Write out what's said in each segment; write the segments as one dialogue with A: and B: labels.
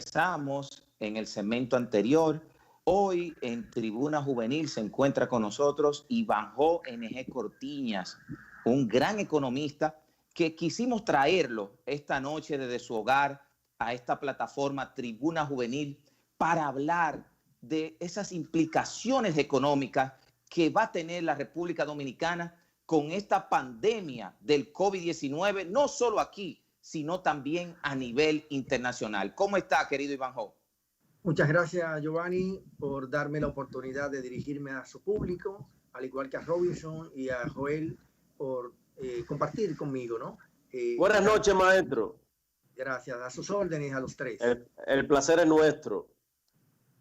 A: conversamos en el segmento anterior. Hoy en Tribuna Juvenil se encuentra con nosotros Ivanhoe NG Cortiñas, un gran economista que quisimos traerlo esta noche desde su hogar a esta plataforma Tribuna Juvenil para hablar de esas implicaciones económicas que va a tener la República Dominicana con esta pandemia del COVID-19, no solo aquí, sino también a nivel internacional. ¿Cómo está, querido Ivanhoe?
B: Muchas gracias, Giovanni, por darme la oportunidad de dirigirme a su público, al igual que a Robinson y a Joel, por compartir conmigo, ¿no?
C: Buenas noches, maestro.
B: Gracias, a sus órdenes a los tres.
C: El placer es nuestro.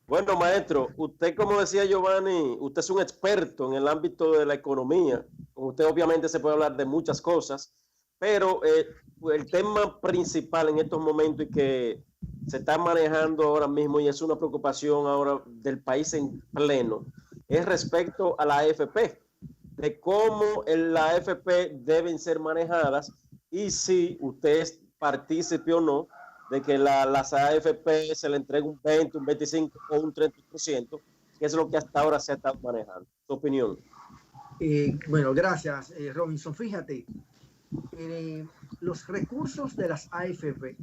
C: Bueno, maestro, usted, como decía Giovanni, usted es un experto en el ámbito de la economía. Con usted obviamente se puede hablar de muchas cosas, pero el tema principal en estos momentos y que se está manejando ahora mismo y es una preocupación ahora del país en pleno, es respecto a la AFP, de cómo la AFP deben ser manejadas y si usted es partícipe o no de que las AFP se le entregue un 20, un 25 o un 30%, que es lo que hasta ahora se ha estado manejando. ¿Su opinión?
B: Bueno, gracias, Robinson. Fíjate, los recursos de las AFP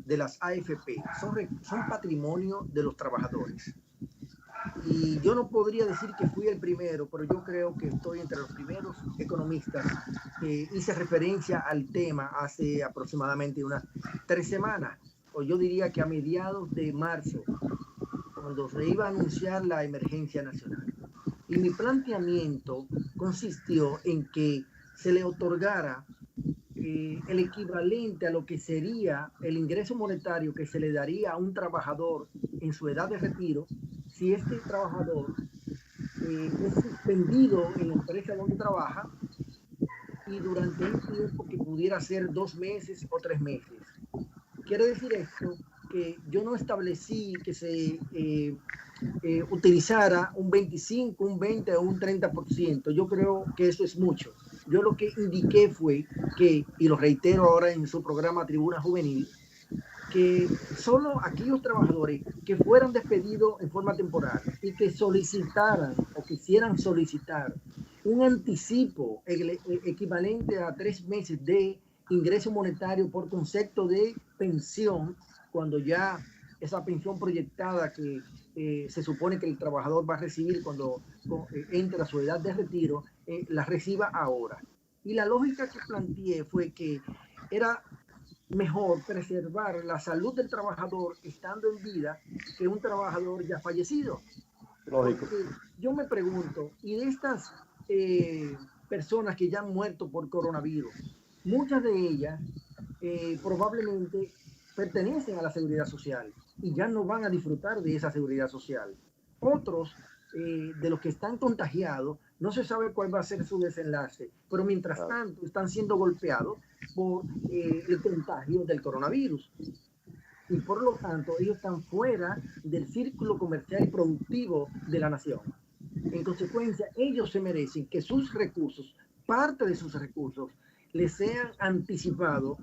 B: son patrimonio de los trabajadores. Y yo no podría decir que fui el primero, pero yo creo que estoy entre los primeros economistas que hice referencia al tema hace aproximadamente unas 3 semanas, o yo diría que a mediados de marzo, cuando se iba a anunciar la emergencia nacional. Y mi planteamiento consistió en que se le otorgara el equivalente a lo que sería el ingreso monetario que se le daría a un trabajador en su edad de retiro si este trabajador es suspendido en la empresa donde trabaja y durante un tiempo que pudiera ser 2 meses o 3 meses. Quiere decir esto que yo no establecí que se utilizara un 25, un 20 o un 30%. Yo creo que eso es mucho. Yo lo que indiqué fue que, y lo reitero ahora en su programa Tribuna Juvenil, que solo aquellos trabajadores que fueran despedidos en forma temporal y que solicitaran o quisieran solicitar un anticipo equivalente a 3 meses de ingreso monetario por concepto de pensión, cuando ya esa pensión proyectada que se supone que el trabajador va a recibir cuando entre a su edad de retiro, la reciba ahora. Y la lógica que planteé fue que era mejor preservar la salud del trabajador estando en vida que un trabajador ya fallecido.
C: Lógico.
B: Porque yo me pregunto, y de estas personas que ya han muerto por coronavirus, muchas de ellas probablemente pertenecen a la seguridad social y ya no van a disfrutar de esa seguridad social. Otros de los que están contagiados, no se sabe cuál va a ser su desenlace, pero mientras tanto están siendo golpeados por el contagio del coronavirus. Y por lo tanto, ellos están fuera del círculo comercial y productivo de la nación. En consecuencia, ellos se merecen que sus recursos, parte de sus recursos, les sean anticipados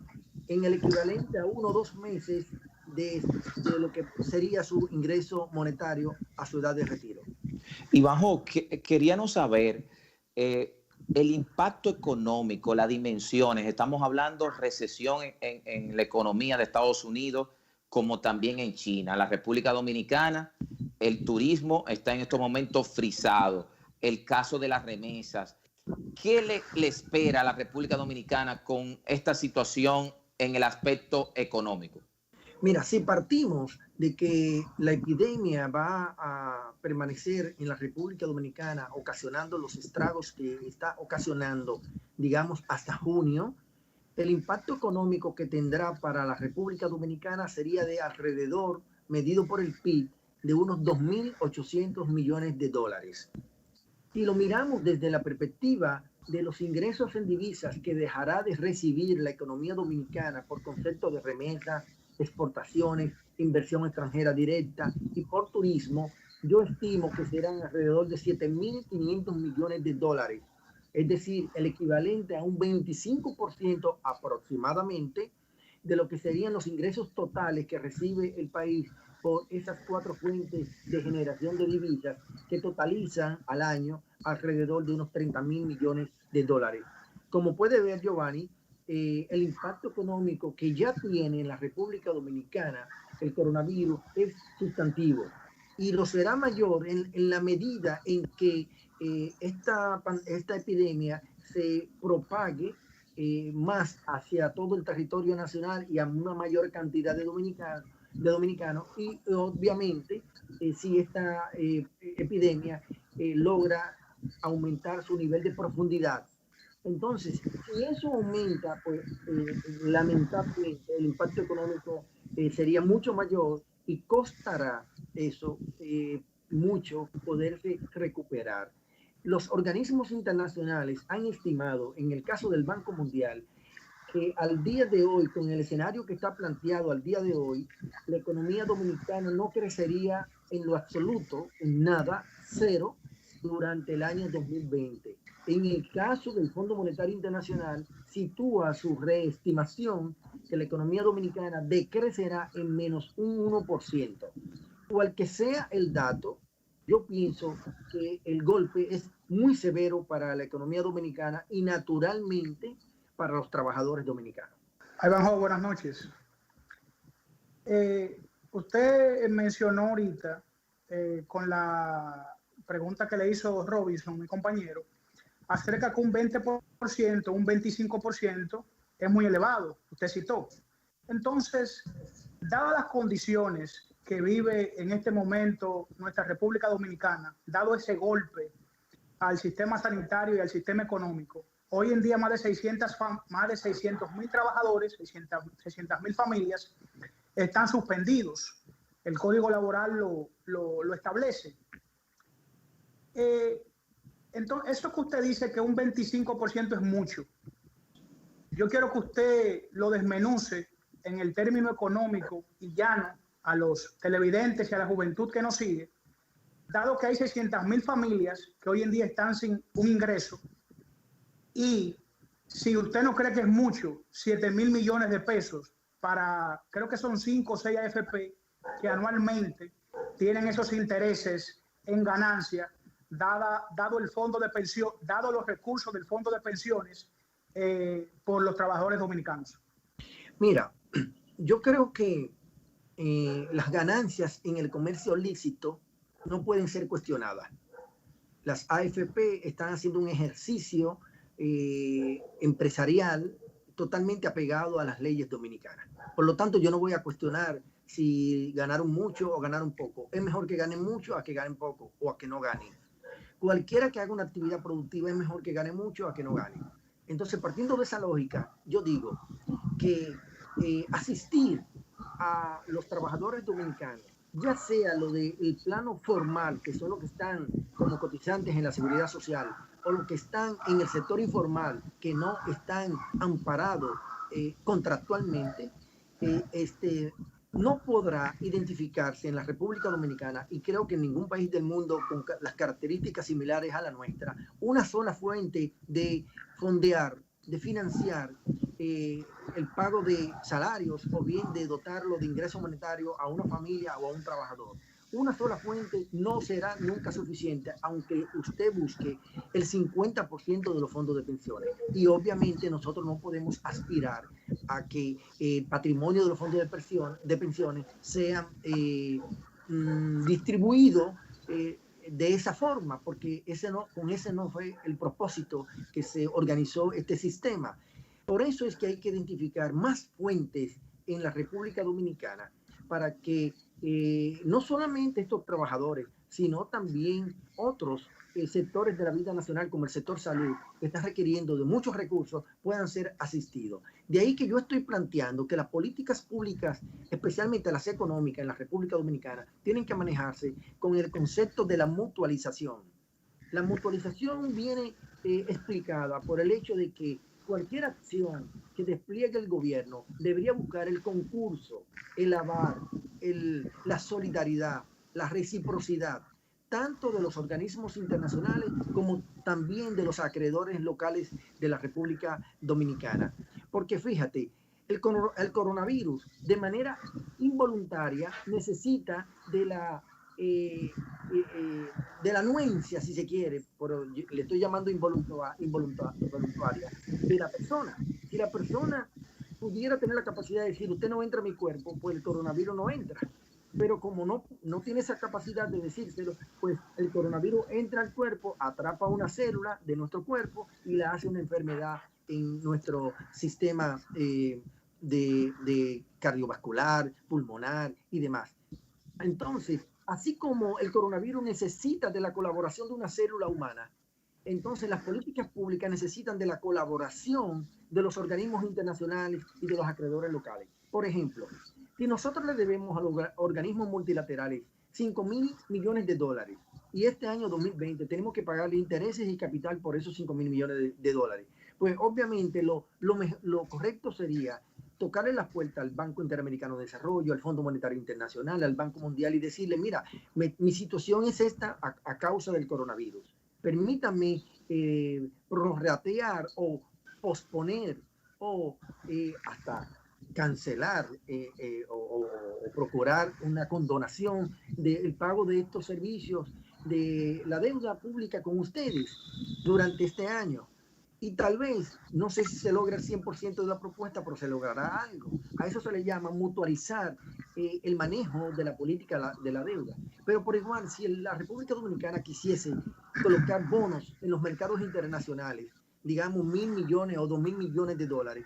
B: en el equivalente a 1 o 2 meses de lo que sería su ingreso monetario a su edad de retiro.
A: Ivanhoe, queríamos saber el impacto económico, las dimensiones. Estamos hablando de recesión en la economía de Estados Unidos, como también en China. La República Dominicana, el turismo está en estos momentos frisado. El caso de las remesas. ¿Qué le espera a la República Dominicana con esta situación en el aspecto económico?
B: Mira, si partimos de que la epidemia va a permanecer en la República Dominicana ocasionando los estragos que está ocasionando, digamos, hasta junio, el impacto económico que tendrá para la República Dominicana sería de alrededor, medido por el PIB, de unos 2.800 millones de dólares. Si lo miramos desde la perspectiva de los ingresos en divisas que dejará de recibir la economía dominicana por concepto de remesas, exportaciones, inversión extranjera directa y por turismo, yo estimo que serán alrededor de 7.500 millones de dólares, es decir, el equivalente a un 25% aproximadamente de lo que serían los ingresos totales que recibe el país por esas 4 fuentes de generación de divisas que totalizan al año alrededor de unos 30.000 millones de dólares. Como puede ver, Giovanni, el impacto económico que ya tiene en la República Dominicana el coronavirus es sustantivo y lo será mayor en la medida en que esta epidemia se propague más hacia todo el territorio nacional y a una mayor cantidad de dominicanos y obviamente si esta epidemia logra aumentar su nivel de profundidad. Entonces, si eso aumenta, pues lamentablemente el impacto económico sería mucho mayor y costará eso mucho poderse recuperar. Los organismos internacionales han estimado, en el caso del Banco Mundial, que al día de hoy, con el escenario que está planteado al día de hoy, la economía dominicana no crecería en lo absoluto, en nada, cero, durante el año 2020. En el caso del Fondo Monetario Internacional, sitúa su reestimación que la economía dominicana decrecerá en menos un 1%. Cual que sea el dato, yo pienso que el golpe es muy severo para la economía dominicana y naturalmente para los trabajadores dominicanos.
D: Ivanhoe, buenas noches. Usted mencionó ahorita, con la pregunta que le hizo Robinson, mi compañero, acerca que un 20%, un 25% es muy elevado, usted citó. Entonces, dadas las condiciones que vive en este momento nuestra República Dominicana, dado ese golpe al sistema sanitario y al sistema económico, hoy en día más de 600.000 trabajadores, 600.000 familias están suspendidos. El Código Laboral lo establece. Entonces, eso que usted dice que un 25% es mucho, yo quiero que usted lo desmenuce en el término económico y llano a los televidentes y a la juventud que nos sigue, dado que hay 600.000 familias que hoy en día están sin un ingreso. Y si usted no cree que es mucho, 7.000 millones de pesos para, creo que son 5 o 6 AFP que anualmente tienen esos intereses en ganancia, dado el fondo de pensión, dado los recursos del fondo de pensiones por los trabajadores dominicanos.
B: Mira, yo creo que las ganancias en el comercio lícito no pueden ser cuestionadas. Las AFP están haciendo un ejercicio empresarial totalmente apegado a las leyes dominicanas. Por lo tanto, yo no voy a cuestionar si ganaron mucho o ganaron poco. Es mejor que ganen mucho a que ganen poco o a que no ganen. Cualquiera que haga una actividad productiva es mejor que gane mucho a que no gane. Entonces, partiendo de esa lógica, yo digo que asistir a los trabajadores dominicanos, ya sea lo del plano formal, que son los que están como cotizantes en la seguridad social, o los que están en el sector informal, que no están amparados contractualmente, no podrá identificarse en la República Dominicana, y creo que en ningún país del mundo con las características similares a la nuestra, una sola fuente de fondear, de financiar el pago de salarios o bien de dotarlo de ingreso monetario a una familia o a un trabajador. Una sola fuente no será nunca suficiente, aunque usted busque el 50% de los fondos de pensiones. Y obviamente nosotros no podemos aspirar a que el patrimonio de los fondos de pensiones sean distribuidos de esa forma, porque con ese no fue el propósito que se organizó este sistema. Por eso es que hay que identificar más fuentes en la República Dominicana para que no solamente estos trabajadores, sino también otros sectores de la vida nacional, como el sector salud, que está requiriendo de muchos recursos, puedan ser asistidos. De ahí que yo estoy planteando que las políticas públicas, especialmente las económicas en la República Dominicana, tienen que manejarse con el concepto de la mutualización. La mutualización viene explicada por el hecho de que cualquier acción que despliegue el gobierno debería buscar el concurso, el aval, la solidaridad, la reciprocidad, tanto de los organismos internacionales como también de los acreedores locales de la República Dominicana. Porque fíjate, el coronavirus de manera involuntaria necesita de la anuencia, si se quiere, pero le estoy llamando involuntaria, de la persona. Si la persona pudiera tener la capacidad de decir, usted no entra a mi cuerpo, pues el coronavirus no entra. Pero como no tiene esa capacidad de decírselo, pues el coronavirus entra al cuerpo, atrapa una célula de nuestro cuerpo y la hace una enfermedad en nuestro sistema de cardiovascular, pulmonar y demás. Entonces, así como el coronavirus necesita de la colaboración de una célula humana, entonces las políticas públicas necesitan de la colaboración de los organismos internacionales y de los acreedores locales. Por ejemplo, si nosotros le debemos a los organismos multilaterales 5.000 millones de dólares y este año 2020 tenemos que pagarle intereses y capital por esos 5.000 millones de dólares, pues obviamente lo correcto sería tocarle las puertas al Banco Interamericano de Desarrollo, al Fondo Monetario Internacional, al Banco Mundial y decirle, mira, mi situación es esta a causa del coronavirus. Permítame prorratear o posponer o hasta cancelar o procurar una condonación del pago de estos servicios, de la deuda pública con ustedes durante este año. Y tal vez, no sé si se logra el 100% de la propuesta, pero se logrará algo. A eso se le llama mutualizar el manejo de la política de la deuda. Pero por igual, si la República Dominicana quisiese colocar bonos en los mercados internacionales, digamos 1.000 millones o 2.000 millones de dólares,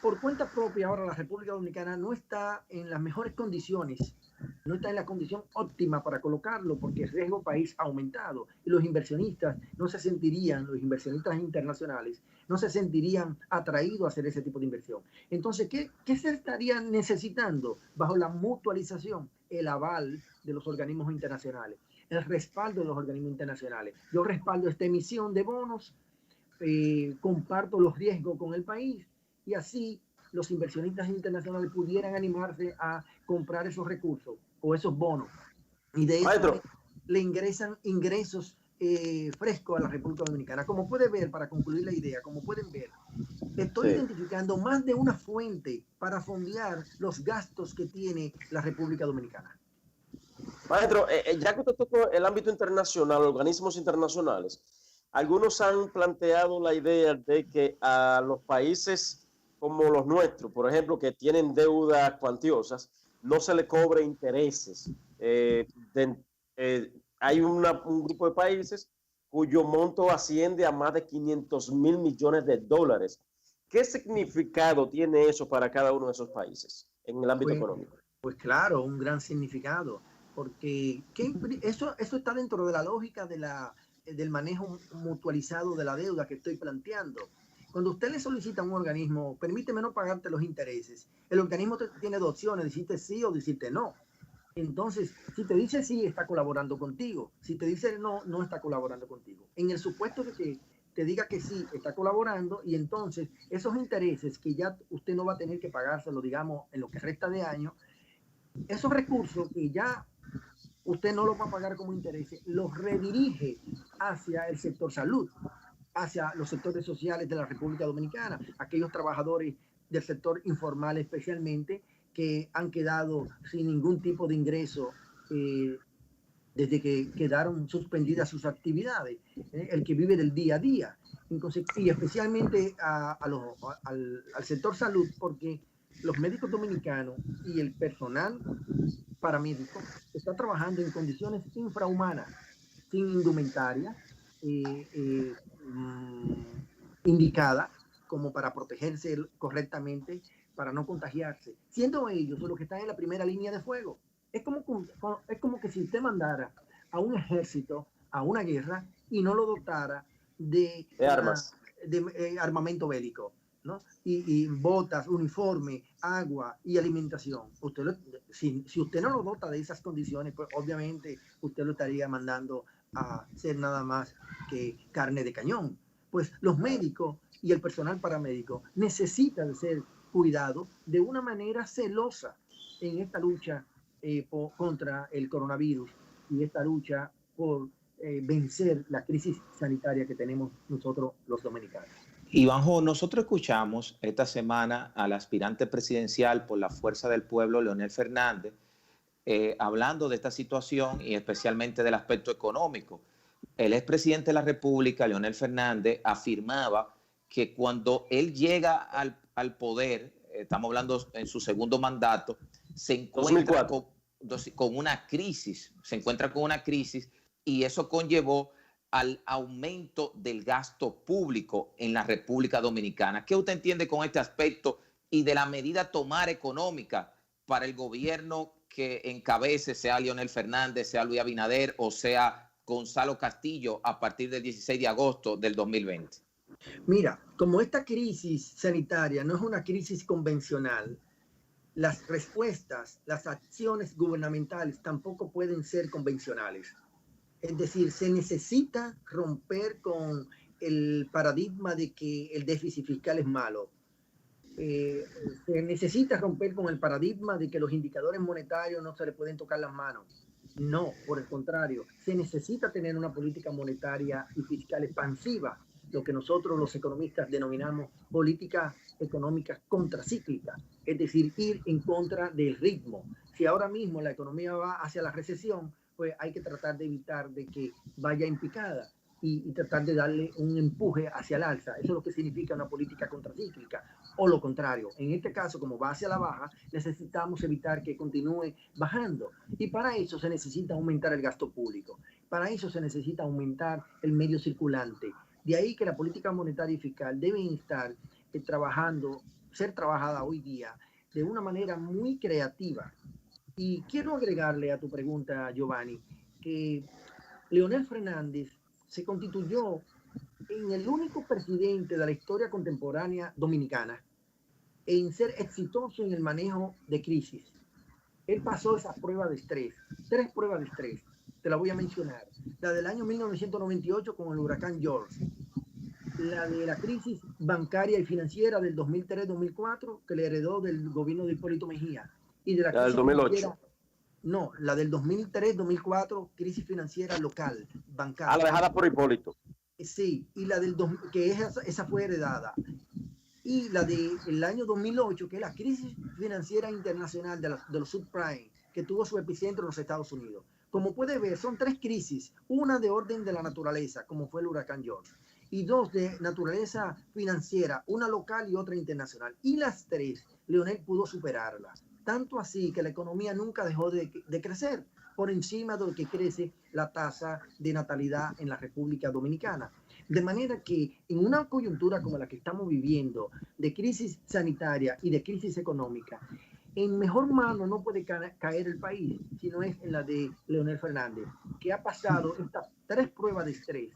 B: por cuenta propia ahora la República Dominicana no está en las mejores condiciones, no está en la condición óptima para colocarlo porque el riesgo país ha aumentado y los inversionistas no se sentirían, los inversionistas internacionales no se sentirían atraídos a hacer ese tipo de inversión. Entonces, ¿qué se estaría necesitando bajo la mutualización? El aval de los organismos internacionales, el respaldo de los organismos internacionales. Yo respaldo esta emisión de bonos, comparto los riesgos con el país y así los inversionistas internacionales pudieran animarse a comprar esos recursos o esos bonos y de eso le ingresan ingresos frescos a la República Dominicana. Como puede ver, para concluir la idea, como pueden ver, estoy identificando más de una fuente para fondear los gastos que tiene la República Dominicana.
C: Maestro, ya que usted tocó el ámbito internacional, organismos internacionales, algunos han planteado la idea de que a los países como los nuestros, por ejemplo, que tienen deudas cuantiosas, no se le cobre intereses. Hay un grupo de países cuyo monto asciende a más de 500.000 millones de dólares. ¿Qué significado tiene eso para cada uno de esos países en el ámbito económico?
B: Pues claro, un gran significado, porque eso está dentro de la lógica del manejo mutualizado de la deuda que estoy planteando. Cuando usted le solicita a un organismo, permíteme no pagarte los intereses, el organismo tiene dos opciones, decirte sí o decirte no. Entonces, si te dice sí, está colaborando contigo. Si te dice no, no está colaborando contigo. En el supuesto de que te diga que sí, está colaborando, y entonces esos intereses que ya usted no va a tener que pagárselo, digamos, en lo que resta de año, esos recursos que ya usted no los va a pagar como intereses, los redirige hacia el sector salud, hacia los sectores sociales de la República Dominicana, aquellos trabajadores del sector informal especialmente, que han quedado sin ningún tipo de ingreso desde que quedaron suspendidas sus actividades, el que vive del día a día. Entonces, y especialmente al sector salud, porque los médicos dominicanos y el personal paramédico está trabajando en condiciones infrahumanas, sin indumentaria indicada como para protegerse correctamente, para no contagiarse, siendo ellos los que están en la primera línea de fuego. Es como que si usted mandara a un ejército a una guerra y no lo dotara de armas, de armamento bélico, ¿no? Y botas, uniforme, agua y alimentación. Si usted no lo dota de esas condiciones, pues obviamente usted lo estaría mandando a ser nada más que carne de cañón. Pues los médicos y el personal paramédico necesitan ser cuidados de una manera celosa en esta lucha contra el coronavirus y esta lucha por vencer la crisis sanitaria que tenemos nosotros los dominicanos.
A: Ivanjo, nosotros escuchamos esta semana al aspirante presidencial por la Fuerza del Pueblo, Leonel Fernández, hablando de esta situación y especialmente del aspecto económico. El expresidente de la República, Leonel Fernández, afirmaba que cuando él llega al poder, estamos hablando en su segundo mandato, se encuentra con una crisis, y eso conllevó al aumento del gasto público en la República Dominicana. ¿Qué usted entiende con este aspecto y de la medida a tomar económica para el gobierno que encabece, sea Leonel Fernández, sea Luis Abinader o sea Gonzalo Castillo a partir del 16 de agosto del 2020?
B: Mira, como esta crisis sanitaria no es una crisis convencional, las respuestas, las acciones gubernamentales tampoco pueden ser convencionales. Es decir, se necesita romper con el paradigma de que el déficit fiscal es malo. Se necesita romper con el paradigma de que los indicadores monetarios no se le pueden tocar las manos. No, por el contrario, se necesita tener una política monetaria y fiscal expansiva, lo que nosotros los economistas denominamos política económica contracíclica, es decir, ir en contra del ritmo. Si ahora mismo la economía va hacia la recesión, pues hay que tratar de evitar de que vaya en picada y tratar de darle un empuje hacia el alza. Eso es lo que significa una política contracíclica, o lo contrario. En este caso, como va hacia la baja, necesitamos evitar que continúe bajando. Y para eso se necesita aumentar el gasto público. Para eso se necesita aumentar el medio circulante. De ahí que la política monetaria y fiscal deben estar ser trabajada hoy día de una manera muy creativa. Y quiero agregarle a tu pregunta, Giovanni, que Leonel Fernández se constituyó en el único presidente de la historia contemporánea dominicana en ser exitoso en el manejo de crisis. Él pasó esas pruebas de estrés, 3 pruebas de estrés, te las voy a mencionar. La del año 1998 con el huracán George, la de la crisis bancaria y financiera del 2003-2004 que le heredó del gobierno de Hipólito Mejía. Y de la
C: del 2008.
B: No, la del 2003-2004, crisis financiera local, bancaria.
C: La dejada por Hipólito.
B: Sí, y la que esa fue heredada. Y la del año 2008, que es la crisis financiera internacional de los subprime, que tuvo su epicentro en los Estados Unidos. Como puede ver, son 3 crisis, una de orden de la naturaleza, como fue el huracán George, y 2 de naturaleza financiera, una local y otra internacional. Y las 3, Leonel pudo superarlas. Tanto así que la economía nunca dejó de crecer por encima de lo que crece la tasa de natalidad en la República Dominicana. De manera que en una coyuntura como la que estamos viviendo, de crisis sanitaria y de crisis económica, en mejor mano no puede caer el país, sino es en la de Leonel Fernández, que ha pasado estas 3 pruebas de estrés.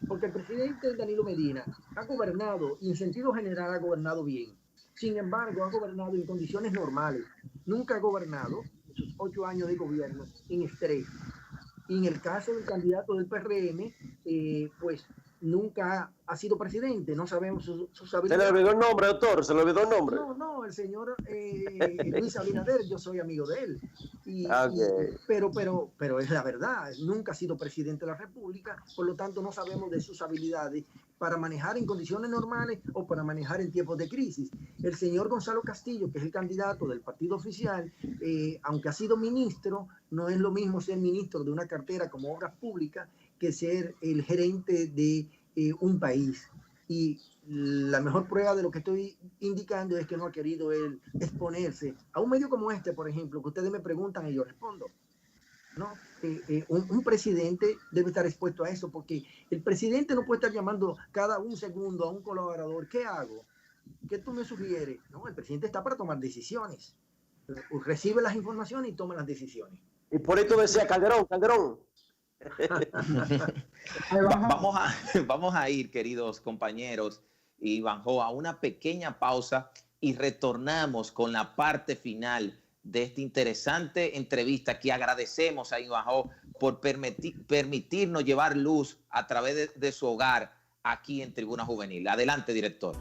B: Porque el presidente Danilo Medina ha gobernado, y en sentido general ha gobernado bien. Sin embargo, ha gobernado en condiciones normales. Nunca ha gobernado, en sus 8 años de gobierno, en estrés. Y en el caso del candidato del PRM, pues nunca ha sido presidente. No sabemos sus habilidades.
C: ¿Se le olvidó el nombre, doctor? ¿Se le olvidó el nombre?
B: No, el señor Luis Abinader, yo soy amigo de él. Pero es la verdad, nunca ha sido presidente de la República, por lo tanto no sabemos de sus habilidades para manejar en condiciones normales o para manejar en tiempos de crisis. El señor Gonzalo Castillo, que es el candidato del partido oficial, aunque ha sido ministro, no es lo mismo ser ministro de una cartera como Obras Públicas que ser el gerente de un país. Y la mejor prueba de lo que estoy indicando es que no ha querido él exponerse a un medio como este, por ejemplo, que ustedes me preguntan y yo respondo. ¿No? Un presidente debe estar expuesto a eso, porque el presidente no puede estar llamando cada un segundo a un colaborador. ¿Qué hago? ¿Qué tú me sugieres? No, el presidente está para tomar decisiones. Recibe las informaciones y toma las decisiones.
C: Y por esto decía Calderón.
A: Vamos a ir, queridos compañeros y Ivanjo, a una pequeña pausa y retornamos con la parte final de esta interesante entrevista que agradecemos a Ivanjo por permitirnos llevar luz a través de su hogar aquí en Tribuna Juvenil. Adelante, director.